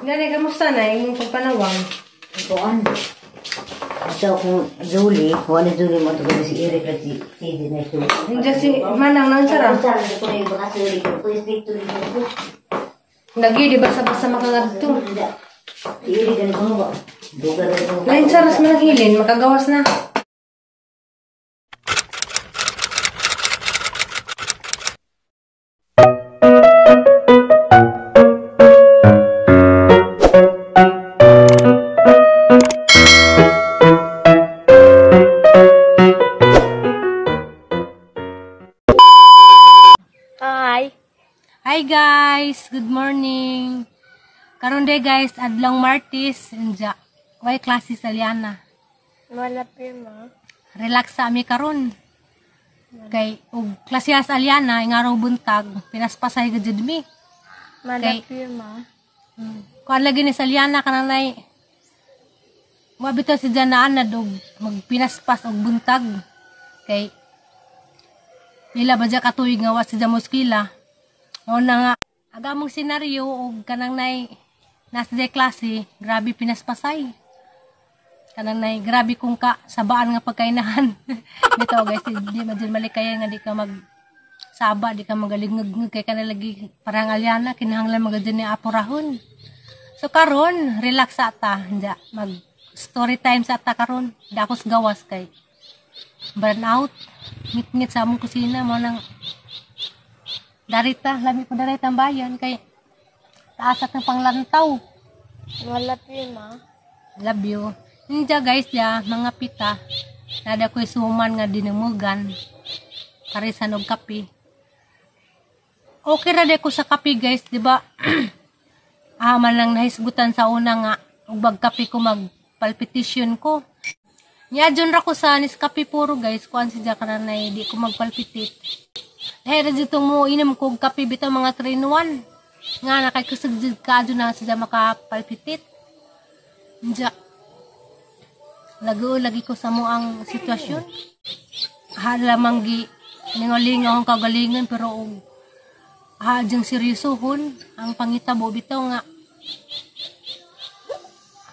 Gani, kamusta na yung pagpanawang? Ikuan. Ito kung Julie, wala Julie mo ito si Eric at si Eddie na ito. Hindi si Manang nang sarap. Sarap na ko na yung baka Julie ko. Pwede dito rin ko. Lagi, di ba sa makangat ito? Si Eric ganito mo ba? Duga na ito. Lain saras manahilin, makagawas na. Hi guys, good morning. Karon day guys, adlong Martis, enja. Way klase sa Liana. Wala pirma. Relax sa ami karon. Kay og klase sa Liana ingaraw buntag, pinaspasay gud mi. Wala pirma. Kuan lagi ni sa Liana kananay. Mabito si Janaan na dog magpinaspas og buntag. Kay pila ba dya katuig nga wa si Jamoskila. O na nga, agamong senaryo o kanang nay nasa day klase, grabe pinaspasay. Kanang nay, grabe kung ka sabaan nga pagkainahan. Dito guys, di madyan malikaya nga di ka magsaba, di ka magaligngag kay ka nalagi parang alyana, kinahanglan magadyan ni apurahon. So karon relax sa ata, mag story time sa ata karon, di ako gawas kay burn out, ngit-ngit sa among kusina, mo nang darita, lami ko darita ang bayan, kay taasat ng panglantaw. Wala pirma. Love you. Ninja guys ya, mga pita, nada ko'y suman nga dinamugan, karisan og kape. Okay ra de ko sa kape guys, di ba? Man lang nahisgutan sa una nga, og bagkape ko magpalpitation ko. Niadyon ra ko sa Nescafe puro guys, kuan si Jakara na di ko magpalpitate. Dahil dito mo inom kong kape bitaw mga 3-in-1. Nga nakaikusagdid ka adyo na sila makapalpitit. Diya. Lagi ko sa mo ang sitwasyon. Lamang gi lingaw-lingaw ang kagalingan pero hadyang seryosohon ang pangitabo bitaw nga.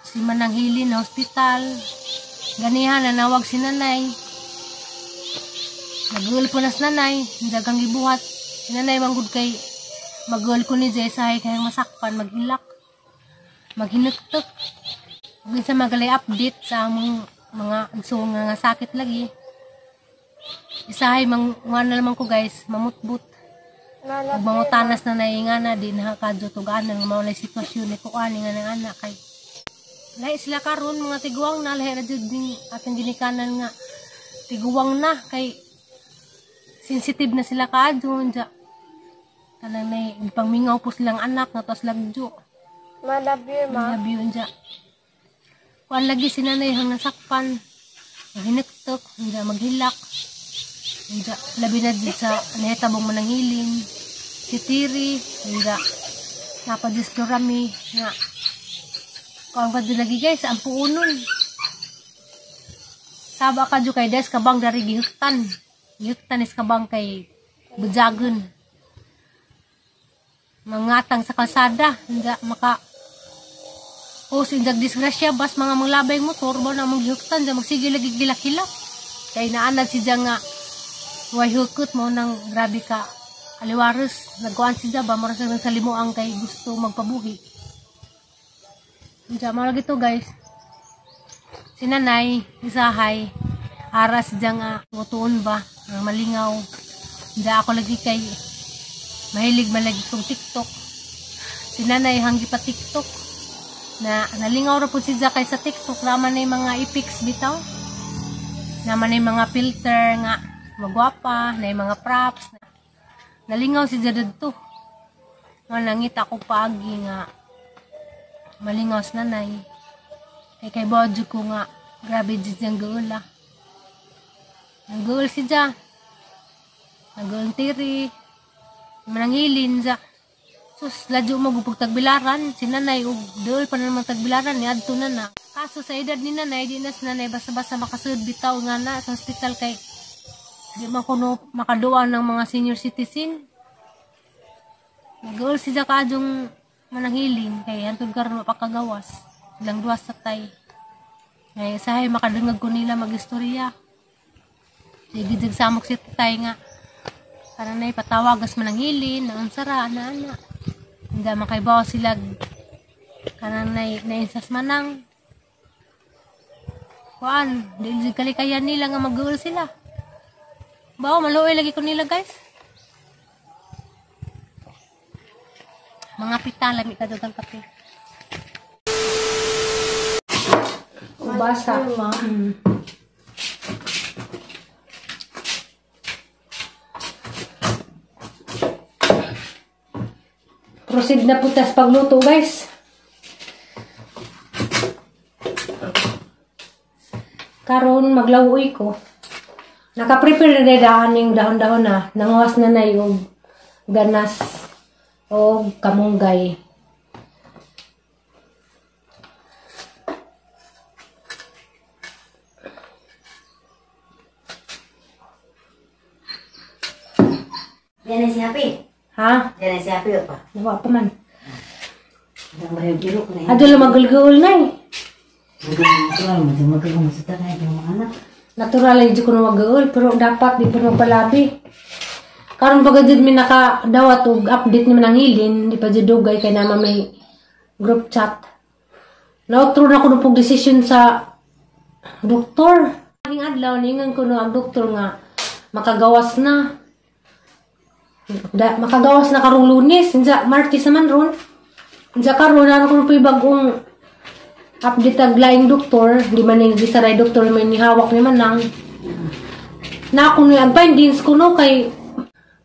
Si Manang Hilin na hospital. Ganihan nanawag si nanay. Nagul po nas nanay, dagang gibuhat. Nanay manggod kay magul ko ni Jay sahay kayang masakpan, maghilak, maghinuktok. Minsan magalay update sa among mga nga sakit lagi. Isahay mga naman ko guys, mamutbut. Magmamutanas na nainga na, di nakakadutugaan ng mga sitwasyon ni kukuhanin nga ng anak kay. Lahi sila karon mga tiguang na, lahi na din ating ginikanan nga tiguang na kay sensitive na sila kaadyon dya. Kanang may pangmingaw po silang anak na tos lagjo. Malabir ma. Malabir dya. Kuan lagi sinanay hang nasakpan. Mahinuktok, dya maghilak. Dya labi na dyan sa nahitabong manangilin. Si Tiri, dya napadistorami nga. Kuan ba dyan lagi guys, ang puunon. Saba ka dyan kay Des, kabang dari gihuktan. Tanis ka bang kay bujagon mangatang sa kalsada hindi maka o sindag disgrasya bas mga manglabay motor ba na manghihuktan dyan magsigil lagi gilak-hilak kay naanad si dyan nga way hukot mo nang grabe ka aliwaros nagkuhan si dyan ba marasang sa limuang kay gusto magpabuhi dyan marag ito guys si nanay isahay aras dyan nga mutuon ba malingaw. Hindi ako lagi kay mahilig malagi kong TikTok. Si nanay hanggi pa TikTok. Na nalingaw ra po siya kay sa TikTok. Naman na mga epics bitaw. Naman na mga filter nga magwapa. Na mga props. Nalingaw siya dito. Nangit ako pagi nga malingaw sa nanay. Kay bodyo ko nga grabe dyan gaula. Nagul si Dja. Nagul Tiri. Manangilin Dja. Sus, ladyo magupag tagbilaran. Si nanay, dool pa naman tagbilaran. Niadto na na. Kaso sa edad ni nanay, di na si nanay basta-basta makasud bitaw nga na sa hospital kay di makuno makaduwa ng mga senior citizen. Nagul si Dja kadyong mananghilin kay hantod karon mapakagawas ilang duwa sa tay. Ay sahay makadungag ko nila magistorya. Sige dig samok si tay nga. Para na ipatawagas mananghilin nang sara ana. Hindi makaibaw sila kanan na insas manang. Kuan, dili kalikayan nila nga mag-goal sila. Bao maluoy lagi ko nila guys. Mga pita lami ka dagang kape. Basa. Proceed na po tas pagluto guys. Karon maglawuy ko. Naka-prepare na daan yung dahon-dahon na. Nangawas na na yung ganas o kamunggay. Yan ay si Happy. Ha? Yan ay si Happy pa. Nawa pa man. Ang mahirap na yun. Ado lang magulgul na eh. Natural lang dito ko na magulgul. Pero dapat di pa magpalabi. Karon pagka dito may nakadawat o update naman ang hilin. Di pa dito dugay kay naman may group chat. Nautro na ko na pong decision sa doktor. Ang adlaw, ningan ko na ang doktor nga makagawas na. Makagawas na karong Lunes. Martes naman ron. Sa karon na ako pa bagong update ag laing doktor, di man ni gisaray doktor may nihawak ni man lang. Na ako ni findings kuno kay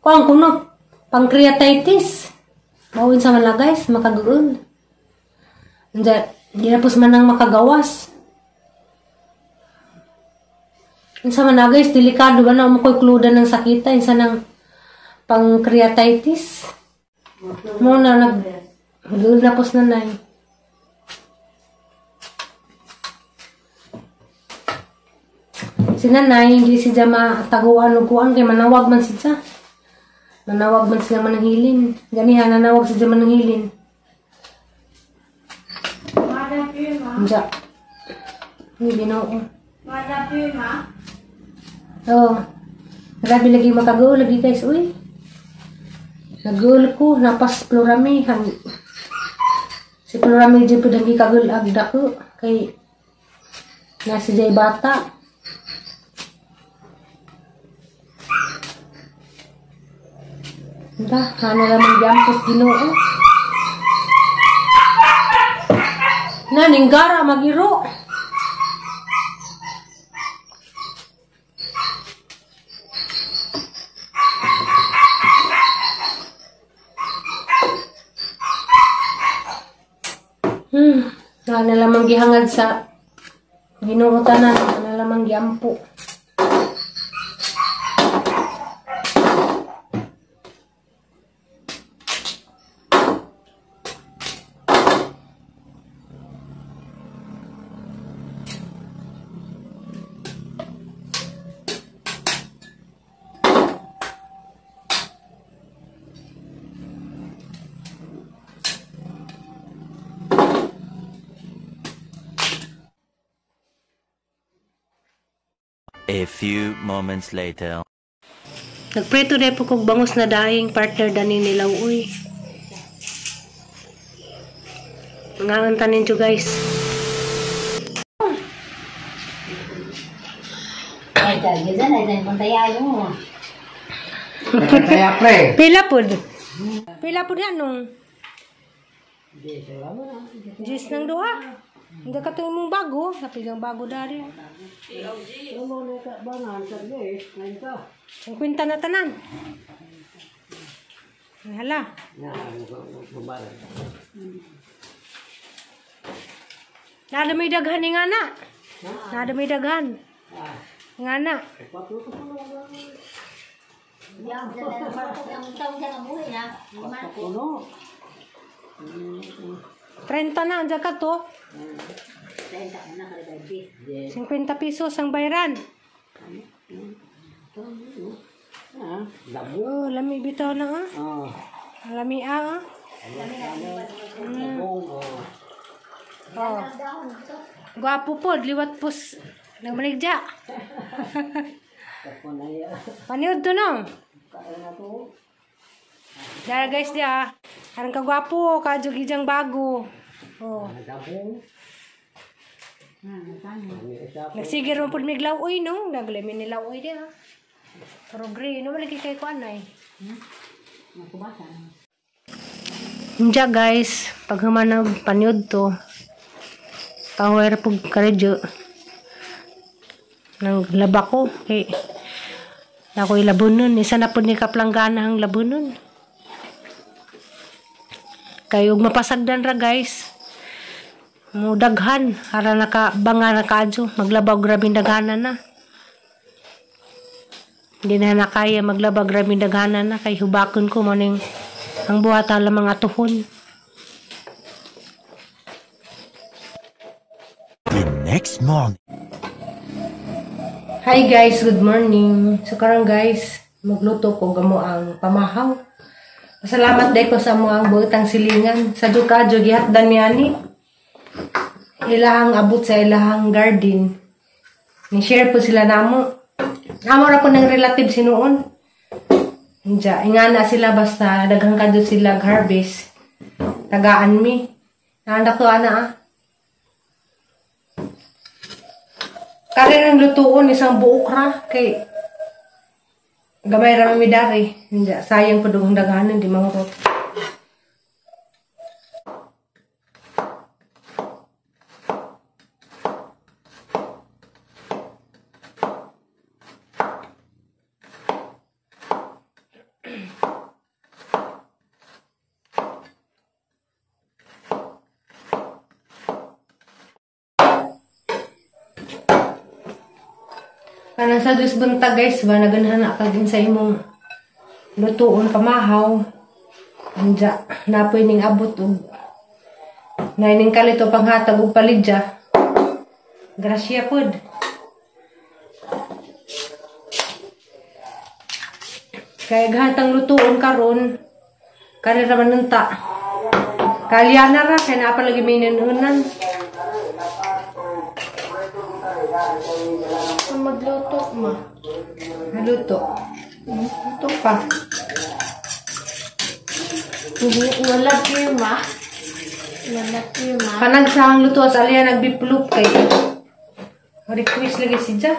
kuan kuno pancreatitis. Mawin sa man guys, makagugol. Di na pos man nang makagawas. Insa man na guys, delikado ba na mo koy kludan ng sakita insa nang pancreatitis. Mo na napos na nai. Si nanay, hindi siya mataguan o kuan kay manawag man siya. Manawag man siya mananghilin. Ganihan, nanawag siya mananghilin. Diya. Hindi binoo. Oo. Grabe lagi makagaw lagi guys. Uy. Nagul ko. Napas plurami. Si plurami di po lagi kagul agda ko. Kay nasi jay bata. Dah, hana naman jampos Ginoo. Naninggara magiro. Hana lamang gihangad sa Ginoo tanan, hana lamang giampo. A few moments later. Nagpreto na po kong bangus na daing partner dani nila uy. Nga tanin nyo guys. Ay, talaga dyan. Ay, dyan kung tayayo mo. Pila po? Pila po yan nung? Jis ng duha. Hindi ka ito mong bago. Napigang bago dari. 50 na tanan. Hala. Nada may daghan nga na. Nada may daghan. Nga na. Yang taong dyan ang buhay na. 30 na, ang ka to. 50 pesos ang bayaran. Oh, lami bitaw na ah. Lami ah. Oh. Gwapo po, liwat pus. Nagmaligja. Paniod to no? Dara guys dia. Karang kagwapo, kajugijang bago. Oh. Nagsigir mo po miglaw uy no? Naglemin nila uy dia. Pero gray, no malagi kay ko anay. Hinja guys, pag humanag paniod to. Kahuwer po karedyo. Nang laba ko. Kay ako ilabunon. Isa na po ni kaplanggana ang labunon. Kayo mapasagdan ra guys. Mudaghan. Para nakabanga na kadyo. Maglabaw grabing daghanan na. Hindi na nakaya maglabaw grabing daghanan na. Kay hubakon ko maning ang buhat ala mga tuhon. The next morning. Hi guys, good morning. So karang guys, magluto ko gamo ang pamahaw. Pasalamat day ko sa mga buotang silingan. Sa duka gihatdan mi ani. Ilahang abot sa ilahang garden. Ni share po sila namo. Amo ra ko ng relative sinuon. Inja, ingana sila basta daghang kadto sila harvest. Tagaan mi. Nanda ko ana Kari ng lutuon isang buok ra kay gamay ra mi dari. Inja, sayang pa dugong daghanon di mangrot. Kanang sa dus buntag guys ba naganahan ka din sa imong lutuon pamahaw. Anja napoy ning abot og naining kalito panghatag og palidya. Grasya pod. Kay gahatang lutuon karon kari ra man ta. Kalyana ra kay naa pa lagi minunan. Magluto ma. Haluto. Ito pa. Wala pirma. Wala pirma. Kanag sa luto sa aliya nagbiplup kay. Request lagi si Ja.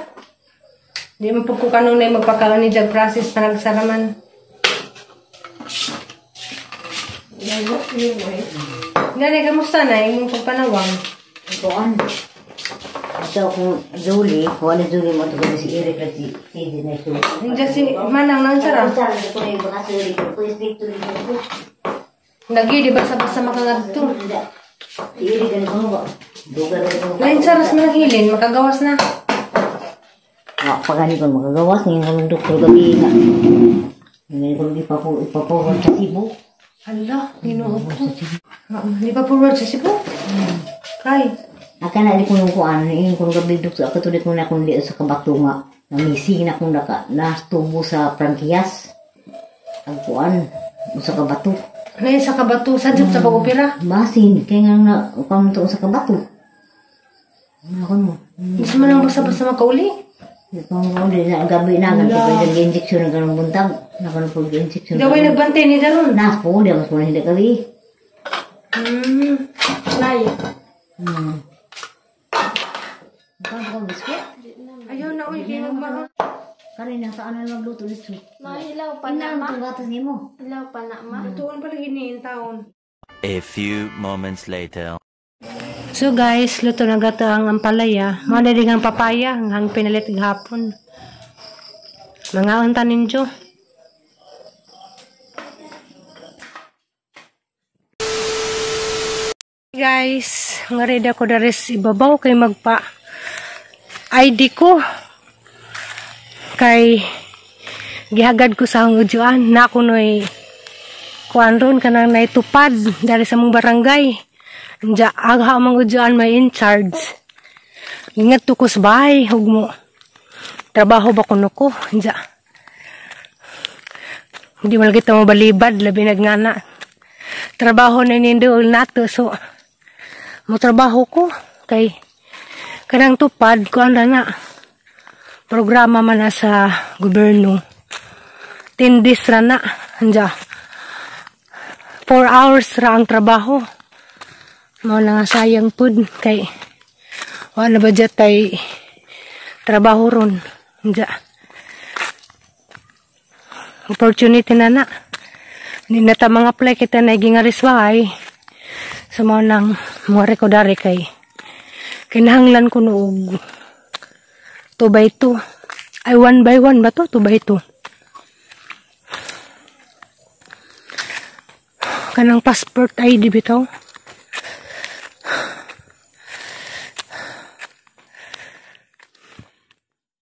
Di mo po ko kanong na magpakaon ni Jag process panag saraman. Gani, kamusta na yung pagpanawang? Ituan. Ito kung Julie, wala Julie mo ito si Eric at si Eddie na ito. Hindi si Manang nang sarap. Sabi ko na yung baka si Eric, pwede dito rin ito. Lagi, di basa-basa makangadto. Si Eric ganito mo ba? Duga rin ito. Lain saras mo hilin, makagawas na. Pagani ko makagawas, ngayon ko ng doktor gabi nga. Ngayon ko ipapuwan sa Cebu. Hala, dinuot ko. Di pa forward sa Cebu? Kay. Akan na di ko nung kuan, ngayon ko gabi doktor, katulit mo na akong liit sa kabato nga. Namising na akong nastubo sa Franquias. Ang kuan, sa kabato. Ngayon sa kabato, sa job sa pag-opera. Basin, kaya nga na, kuan to sa kabato. Ano mo? Gusto mo nang basa-basa makauli? Kung gabi na, nag-injection ng ganong buntag. Nag-injection. Hindi ako nagbantay ni Daron. Nas po, di ako hindi kali. Layo. Saan ko biskuit? Ayaw na, uy, kayo magmahal. Kari na, saan na magluto nito? Mahilaw pa na Inang ma. itong gatas niyo mo. Hilaw pa na ma. Tuon pala giniin taon. A few moments later. So guys, luto na gato ang ampalaya. Madaling ang papaya, hanggang pinalit hapon. Mga unta ninyo. Guys, nga ready ako na res ibabaw kay magpa ID ko. Kay gihagad ko sa ujuan na ako noy kuan ron kanang naitupad dari sa mong barangay. Diya, agha mang ujuan may in charge. Ingat to ko sa bahay, hug mo. Trabaho ba kuno ko? Diya. Hindi mo lagi ito mabalibad, labi nagngana. trabaho na nindool nato. So, mo trabaho ko kay kanang tupad ko na programa man na sa gobyerno. 10 days ra na. Anja. 4 hours ra ang trabaho. Mao na nga sayang pud kay wala ba dyan tay trabaho ron. Anja. Opportunity na. Hindi na ta mga apply kita na gingariswahay. Sa mga nang mga rekodari kay kinahanglan ko noog 2x2. Ay 1x1 ba to? 2x2. Kanang passport ID bitaw.